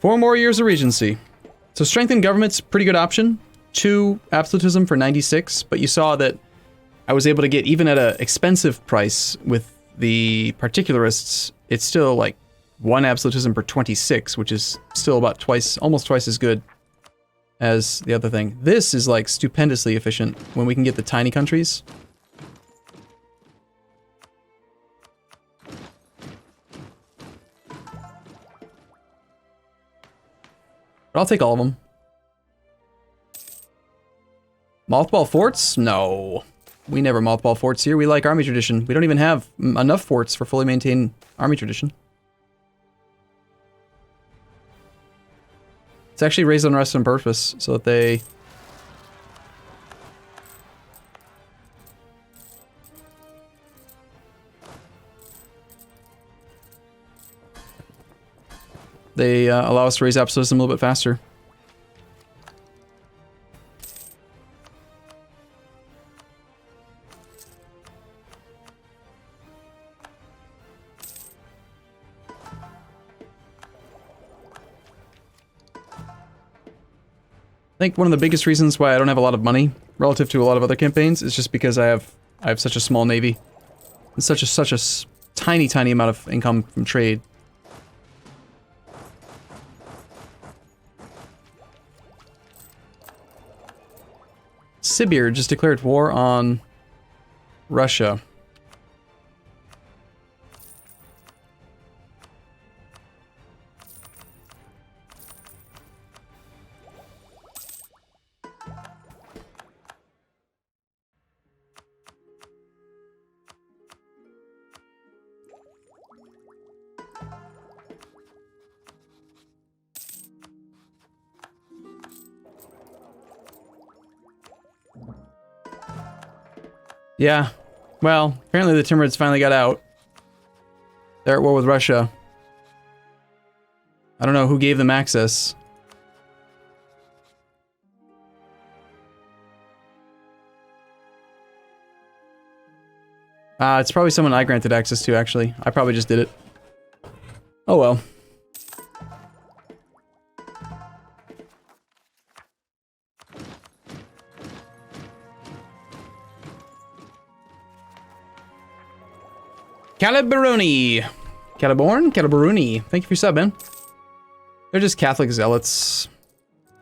4 more years of regency. So strengthened government's a pretty good option. 2 absolutism for 96, but you saw that I was able to get, even at an expensive price with the particularists, it's still like 1 absolutism per 26, which is still about twice, almost twice as good as the other thing. This is like stupendously efficient when we can get the tiny countries. But I'll take all of them. Mothball forts? No. We never mothball forts here. We like army tradition. We don't even have enough forts for fully maintained army tradition. It's actually raised unrest on purpose, so that they... allow us to raise absolutism a little bit faster. I think one of the biggest reasons why I don't have a lot of money relative to a lot of other campaigns is just because I have such a small navy and such a tiny amount of income from trade. Sibir just declared war on Russia. Yeah, well, apparently the Timurids finally got out. They're at war with Russia. I don't know who gave them access. It's probably someone I granted access to, actually. I probably just did it. Oh well. Calibaroni! Calibaroni. Thank you for your sub, man. They're just Catholic zealots.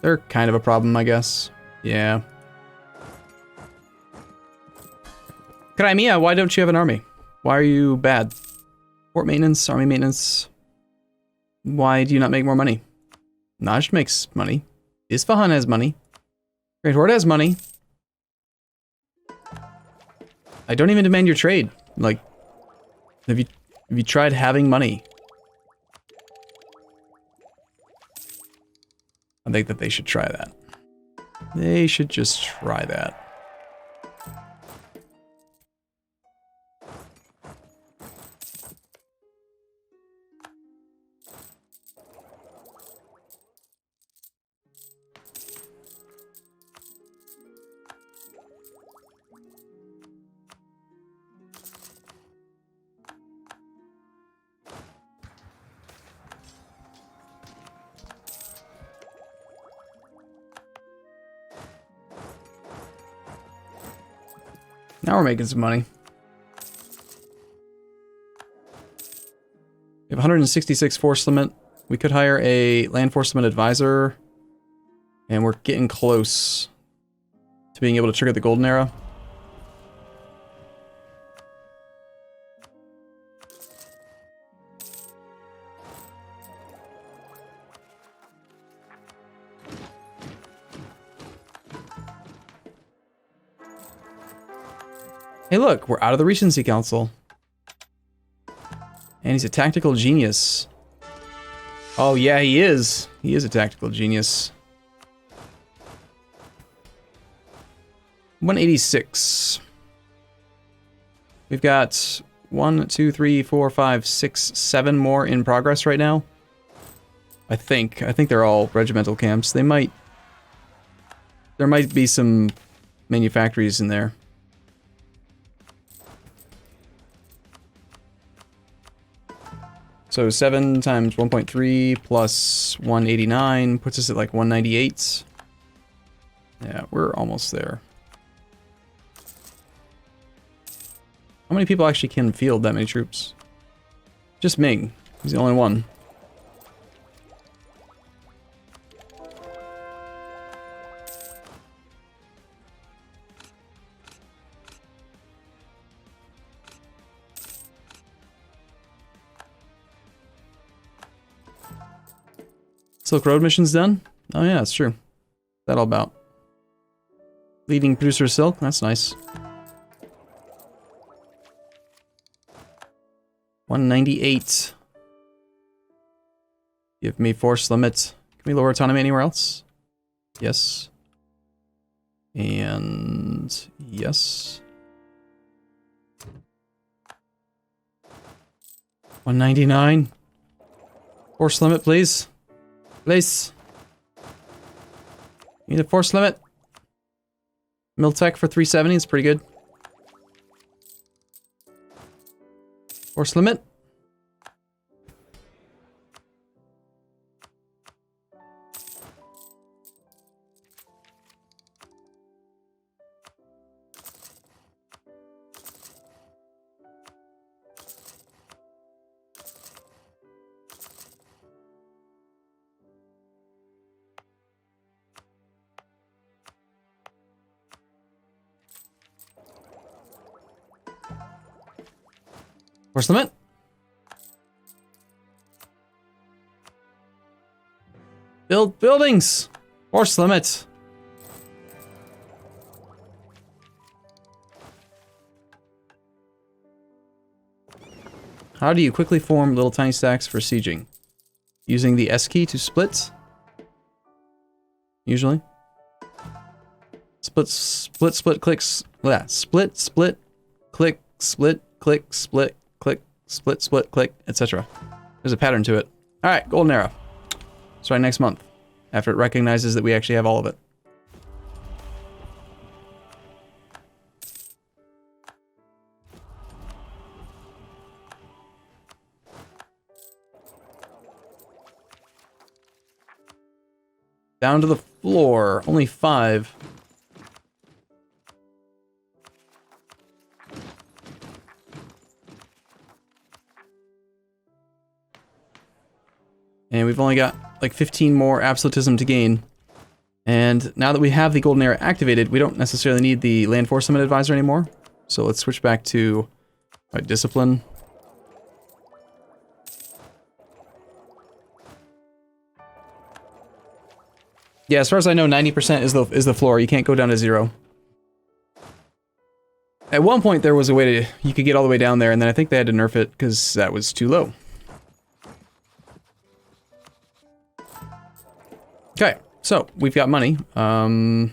They're kind of a problem, I guess. Yeah. Crimea, why don't you have an army? Why are you bad? Port maintenance, army maintenance. Why do you not make more money? Najd makes money. Isfahan has money. Great Horde has money. I don't even demand your trade. Like, have you tried having money? I think that they should try that. They should just try that. Now we're making some money. We have 166 force limit. We could hire a land force limit advisor. And we're getting close to being able to trigger the golden era. Hey look, we're out of the Regency Council. And he's a tactical genius. Oh yeah, he is. He is a tactical genius. 186. We've got 1, 2, 3, 4, 5, 6, 7 more in progress right now. I think they're all regimental camps. There might be some manufactories in there. So So 7 times 1.3 plus 189 puts us at like 198. Yeah, we're almost there. How many people actually can field that many troops? Just Ming. He's the only one. Silk Road mission's done? Oh yeah, that's true. What's that all about? Leading producer of silk? That's nice. 198. Give me force limit. Can we lower autonomy anywhere else? Yes. And yes. 199. Force limit, please. Please. Need a force limit. Miltech for 370 is pretty good. Force limit. Force limit. Build buildings. Force limit. How do you quickly form little tiny stacks for sieging? Using the S key to split? Usually. Split, clicks. Yeah, split, click, split, click, split, click, split, click, etc. There's a pattern to it. Alright, golden era. Starting next month, after it recognizes that we actually have all of it. Down to the floor. Only 5. And we've only got like 15 more absolutism to gain. And now that we have the golden era activated, we don't necessarily need the land force summit advisor anymore. So let's switch back to discipline. Yeah, as far as I know, 90% is the floor. You can't go down to 0. At one point, there was a way to you could get all the way down there, and then I think they had to nerf it because that was too low. Okay, so we've got money. Of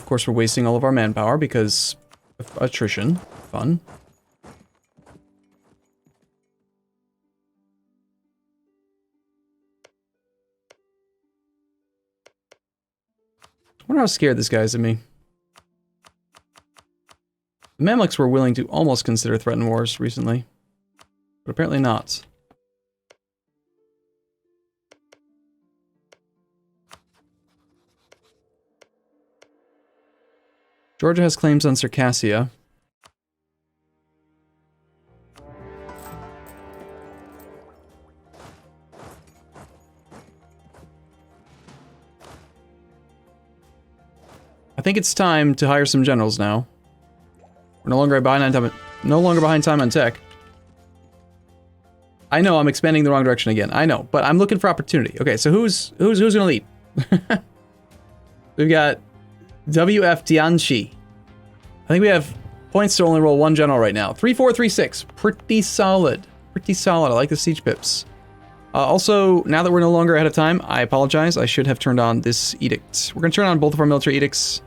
course, we're wasting all of our manpower because of attrition. Fun. I wonder how scared this guy is of me. The Mamluks were willing to almost consider threatened wars recently, but apparently not. Georgia has claims on Circassia. I think it's time to hire some generals now. We're no longer behind time on tech. I know I'm expanding the wrong direction again. I know, but I'm looking for opportunity. Okay, so who's gonna lead? We've got WF Tianchi. I think we have points to only roll 1 general right now. 3-4-3-6. Pretty solid. Pretty solid. I like the siege pips. Also, now that we're no longer ahead of time, I apologize. I should have turned on this edict. We're gonna turn on both of our military edicts.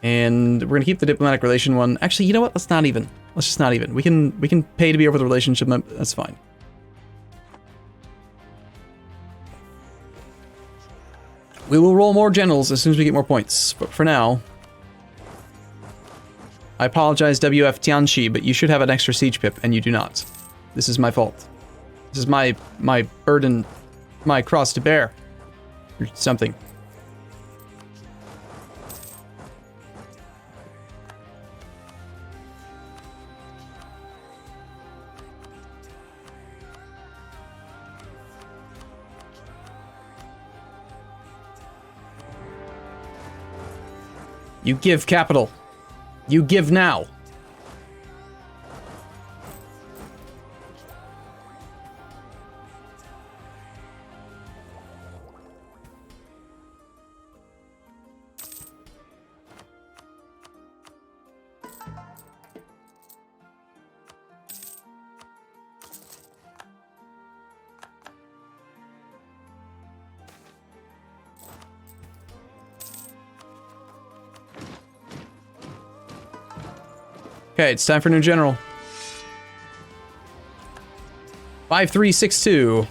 And we're gonna keep the diplomatic relation one. Actually, you know what? Let's not even. Let's just not even. We can pay to be over the relationship. That's fine. We will roll more generals as soon as we get more points. But for now, I apologize, WF Tianxi, but you should have an extra siege pip, and you do not. This is my fault. This is my burden, my cross to bear. Or something. You give capital. You give now. Okay, it's time for new general. 5362.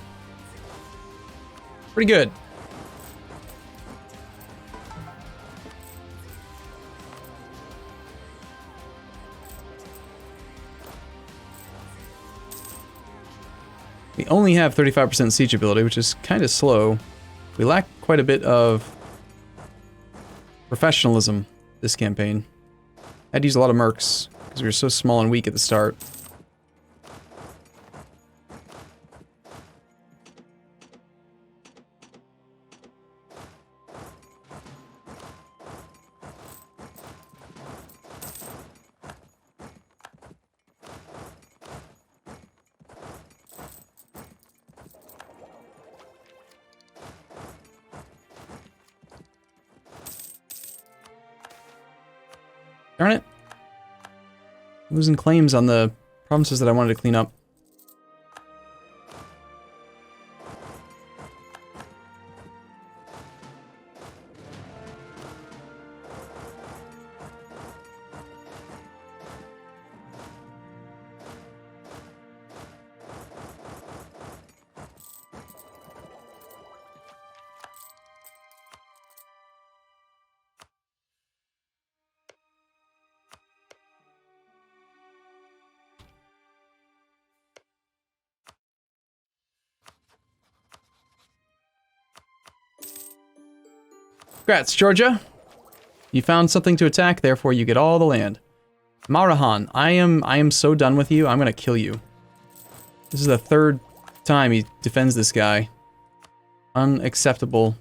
Pretty good. We only have 35% siege ability, which is kind of slow. We lack quite a bit of professionalism this campaign. I'd use a lot of mercs, because we were so small and weak at the start. Darn it. Losing claims on the provinces that I wanted to clean up. Congrats, Georgia. You found something to attack, therefore you get all the land. Marahan, I am so done with you, I'm gonna kill you. This is the third time he defends this guy. Unacceptable.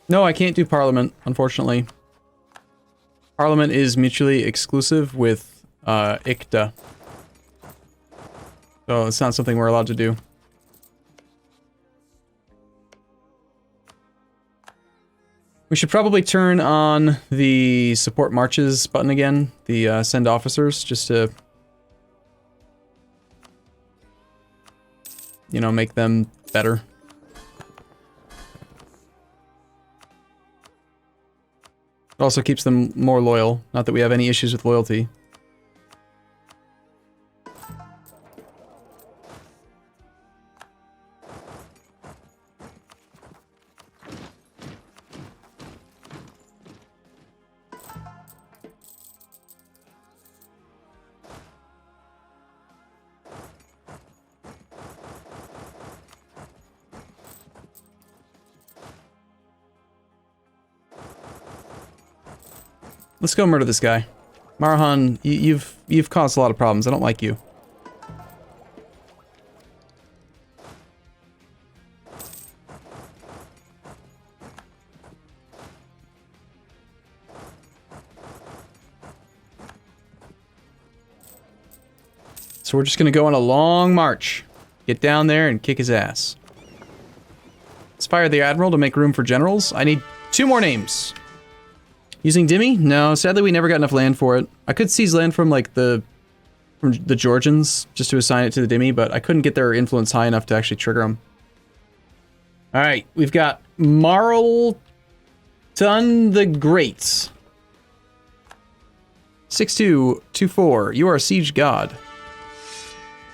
No, I can't do Parliament, unfortunately. Parliament is mutually exclusive with ICTA. So it's not something we're allowed to do. We should probably turn on the support marches button again, the send officers, just to, you know, make them better. It also keeps them more loyal. Not that we have any issues with loyalty. Let's go murder this guy. Marahan, you've caused a lot of problems. I don't like you. So we're just gonna go on a long march. Get down there and kick his ass. Let's fire the Admiral to make room for generals. I need 2 more names. Using Dhimmi? No, sadly we never got enough land for it. I could seize land from like the Georgians just to assign it to the Dhimmi, but I couldn't get their influence high enough to actually trigger them. Alright, we've got Marlton the Great. 6224. You are a siege god.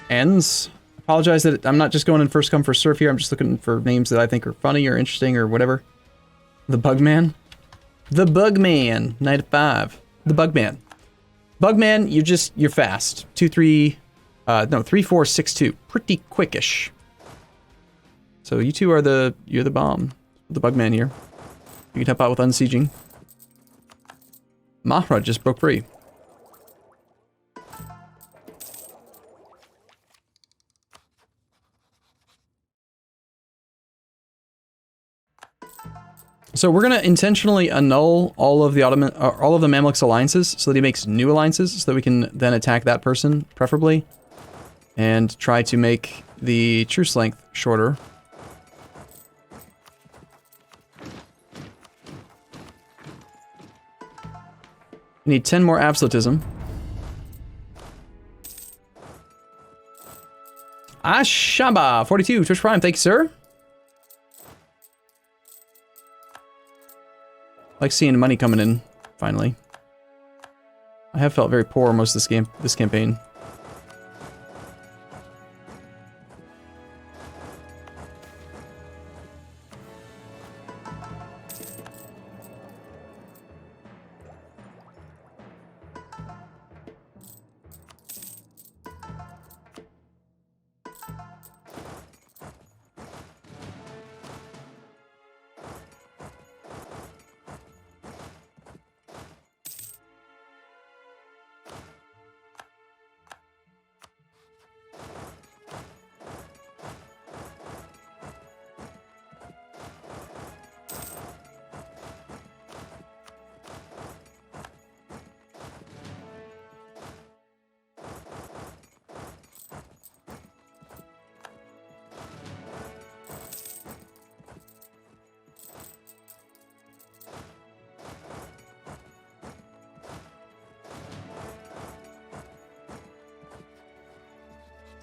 Ends. Apologize that I'm not just going in first come first serve here. I'm just looking for names that I think are funny or interesting or whatever. The Bugman. The Bugman. Knight of 5. The Bugman. Bugman, you're fast. 3 4 6 2. Pretty quickish. So you two are you're the bomb. The Bugman here. You can help out with unsieging. Mare just broke free. So we're gonna intentionally annul all of the Mamluks alliances so that he makes new alliances so that we can then attack that person, preferably, and try to make the truce length shorter. We need 10 more absolutism. Ashaba 42 Twitch Prime, thank you, sir. Like seeing money coming in, finally. I have felt very poor most of this campaign.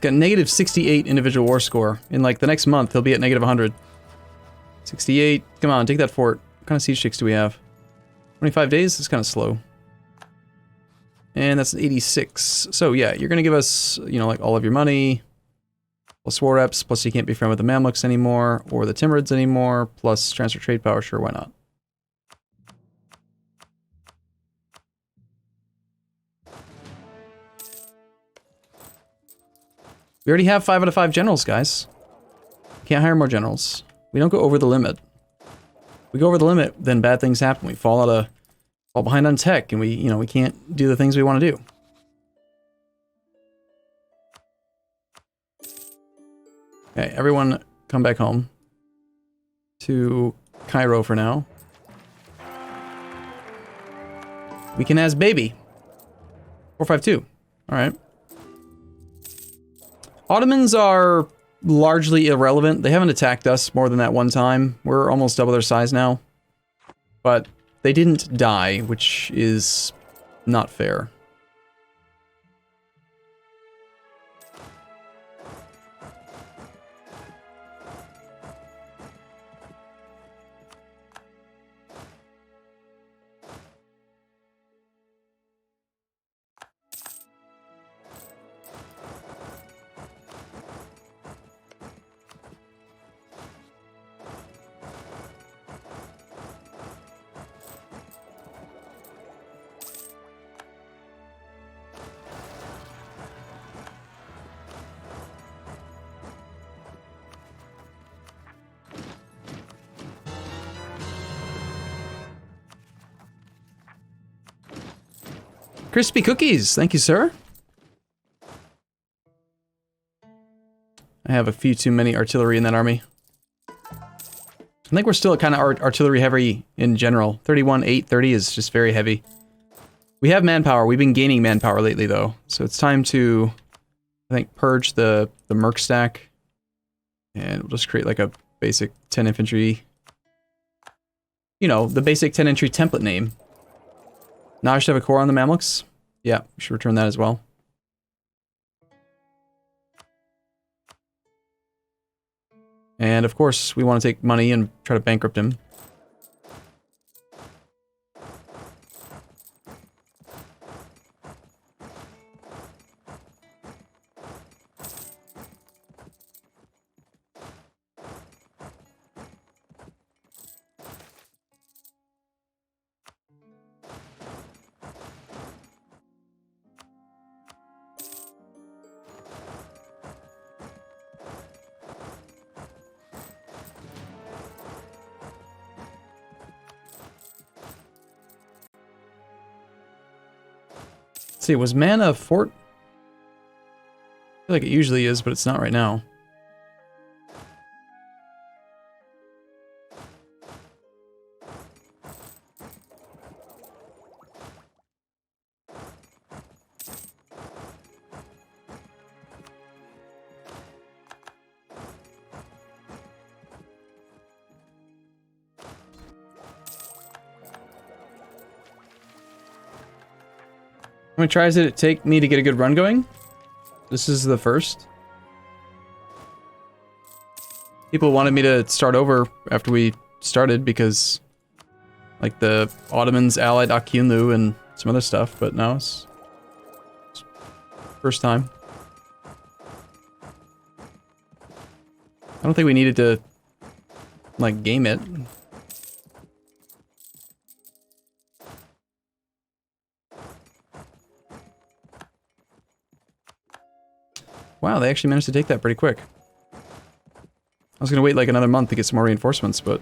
Got negative 68 individual war score. In like the next month, he'll be at negative 100. 68. Come on, take that fort. What kind of siege chicks do we have? 25 days? It's kind of slow. And that's an 86. So yeah, you're going to give us, you know, like all of your money. Plus war reps. Plus you can't be friend with the Mamluks anymore. Or the Timurids anymore. Plus transfer trade power. Sure, why not? We already have 5 out of 5 generals, guys. Can't hire more generals. We don't go over the limit. If we go over the limit, then bad things happen. We fall behind on tech, and we can't do the things we want to do. Okay, everyone come back home to Cairo for now. We can ask baby. 452. All right. Ottomans are largely irrelevant. They haven't attacked us more than that one time. We're almost double their size now. But they didn't die, which is not fair. Crispy cookies, thank you, sir. I have a few too many artillery in that army. I think we're still kind of artillery heavy in general. 31, 8, 30 is just very heavy. We have manpower. We've been gaining manpower lately, though. So it's time to, I think, purge the merc stack. And we'll just create like a basic 10 infantry. You know, the basic 10 infantry template name. Now I should have a core on the Mamluks. Yeah, we should return that as well. And of course, we want to take money and try to bankrupt him. See, was mana a fort? I feel like it usually is, but it's not right now. How many tries did it take me to get a good run going? This is the first. People wanted me to start over after we started because, like, the Ottomans allied Akyunlu and some other stuff, but no, it's first time. I don't think we needed to, like, game it. Wow, they actually managed to take that pretty quick. I was gonna wait like another month to get some more reinforcements, but...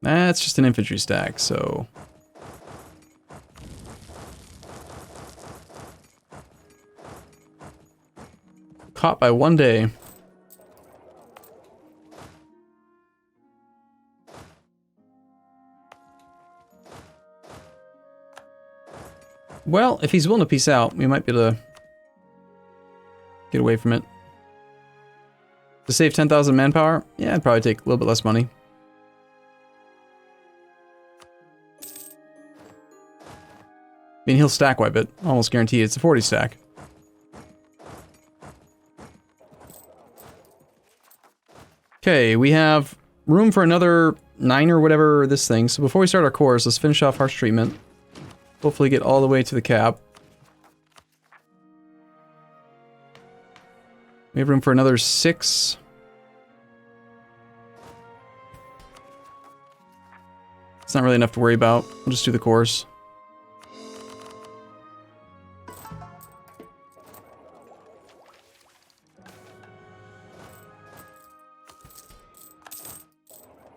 That's just an infantry stack, so... Caught by one day. Well, if he's willing to peace out, we might be able to get away from it. To save 10,000 manpower? Yeah, it'd probably take a little bit less money. I mean, he'll stack wipe it. Almost guaranteed. It's a 40 stack. Okay, we have room for another 9 or whatever this thing. So before we start our course, let's finish off harsh treatment. Hopefully get all the way to the cap. We have room for another 6. It's not really enough to worry about. We'll just do the course.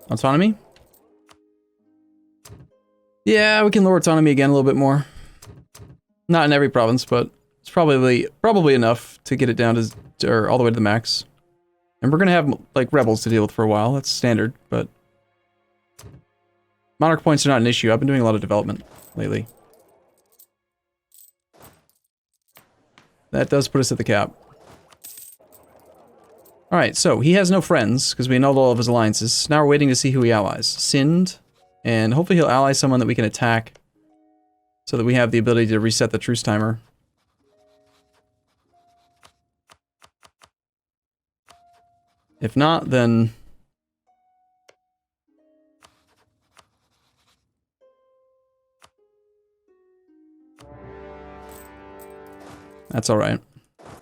Autonomy? Yeah, we can lower autonomy again a little bit more. Not in every province, but it's probably enough to get it down to or all the way to the max. And we're gonna have like rebels to deal with for a while. That's standard, but monarch points are not an issue. I've been doing a lot of development lately. That does put us at the cap. Alright, so he has no friends, because we annulled all of his alliances. Now we're waiting to see who he allies. Sind, and hopefully he'll ally someone that we can attack, so that we have the ability to reset the truce timer. If not, then... that's alright.